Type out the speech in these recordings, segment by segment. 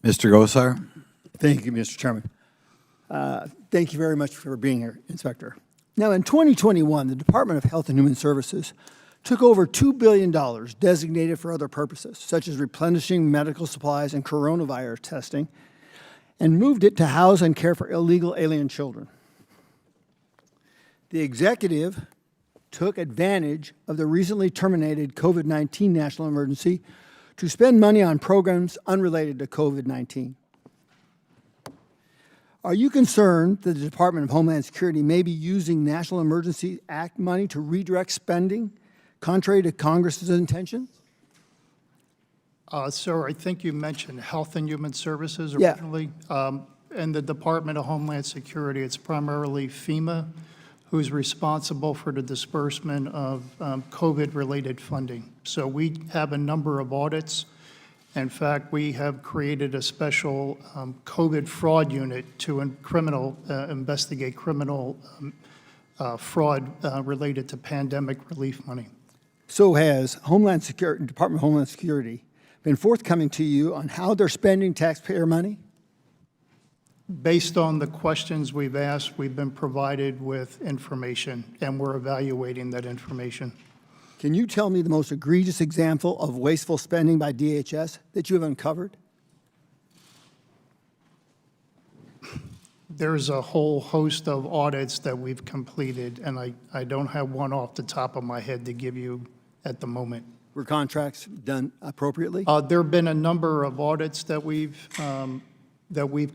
Mr. Gosar. Thank you, Mr. Chairman. Thank you very much for being here, Inspector. Now, in 2021, the Department of Health and Human Services took over $2 billion designated for other purposes, such as replenishing medical supplies and coronavirus testing, and moved it to house and care for illegal alien children. The executive took advantage of the recently terminated COVID-19 national emergency to spend money on programs unrelated to COVID-19. Are you concerned that the Department of Homeland Security may be using National Emergency Act money to redirect spending, contrary to Congress's intentions? Sir, I think you mentioned Health and Human Services originally. Yeah. In the Department of Homeland Security, it's primarily FEMA who's responsible for the disbursement of COVID-related funding. So we have a number of audits. In fact, we have created a special COVID fraud unit to investigate criminal fraud related to pandemic relief money. So has Homeland Security, Department of Homeland Security been forthcoming to you on how they're spending taxpayer money? Based on the questions we've asked, we've been provided with information, and we're evaluating that information. Can you tell me the most egregious example of wasteful spending by DHS that you have uncovered? There's a whole host of audits that we've completed, and I don't have one off the top of my head to give you at the moment. Were contracts done appropriately? There have been a number of audits that we've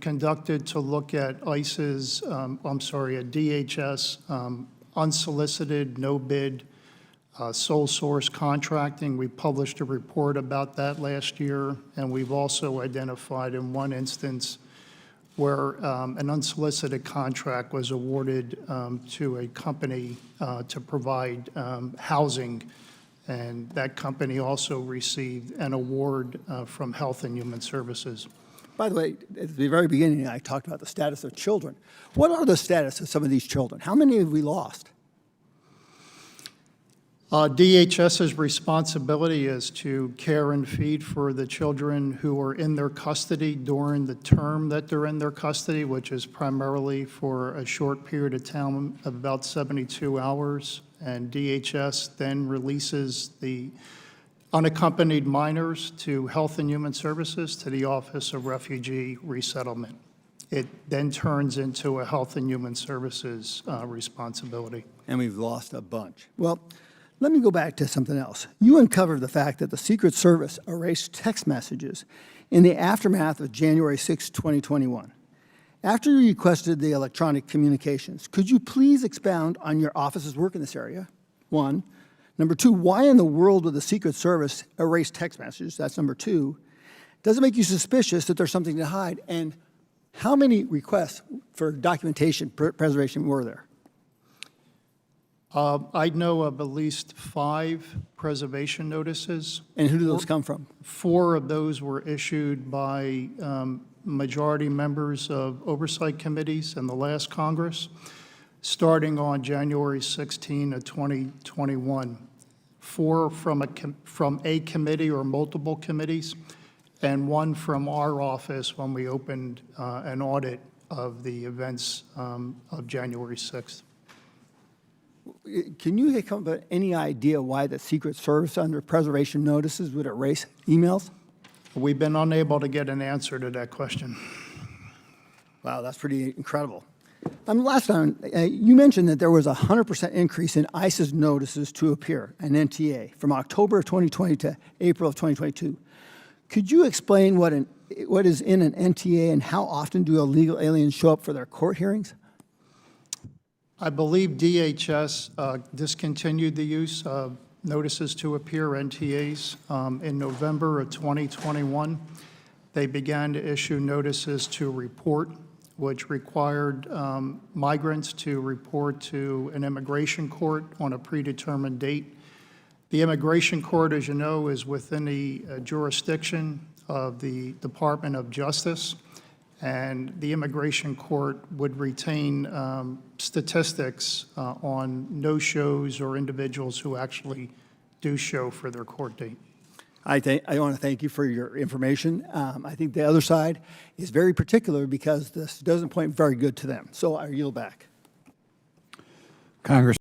conducted to look at ICE's, DHS, unsolicited, no bid, sole source contracting. We published a report about that last year, and we've also identified in one instance where an unsolicited contract was awarded to a company to provide housing, and that company also received an award from Health and Human Services. By the way, at the very beginning, I talked about the status of children. What are the status of some of these children? How many have we lost? DHS's responsibility is to care and feed for the children who are in their custody during the term that they're in their custody, which is primarily for a short period of time of about 72 hours. And DHS then releases the unaccompanied minors to Health and Human Services to the Office of Refugee Resettlement. It then turns into a Health and Human Services responsibility. And we've lost a bunch. Well, let me go back to something else. You uncovered the fact that the Secret Service erased text messages in the aftermath of January 6, 2021. After you requested the electronic communications, could you please expound on your office's work in this area? One. Number two, why in the world would the Secret Service erase text messages? That's number two. Does it make you suspicious that there's something to hide? And how many requests for documentation preservation were there? I know of at least 5 preservation notices. And who do those come from? 4 of those were issued by majority members of oversight committees in the last Congress, starting on January 16 of 2021. 4 from a committee or multiple committees, and 1 from our office when we opened an audit of the events of January 6th. Can you come up with any idea why the Secret Service under preservation notices would erase emails? We've been unable to get an answer to that question. Wow, that's pretty incredible. Last time, you mentioned that there was a 100% increase in ICE's notices to appear, an NTA, from October of 2020 to April of 2022. Could you explain what is in an NTA and how often do illegal aliens show up for their court hearings? I believe DHS discontinued the use of notices to appear, NTAs, in November of 2021. They began to issue notices to report, which required migrants to report to an immigration court on a predetermined date. The immigration court, as you know, is within the jurisdiction of the Department of Justice, and the immigration court would retain statistics on no-shows or individuals who actually do show for their court date. I want to thank you for your information. I think the other side is very particular because this doesn't point very good to them. So I yield back. Congress.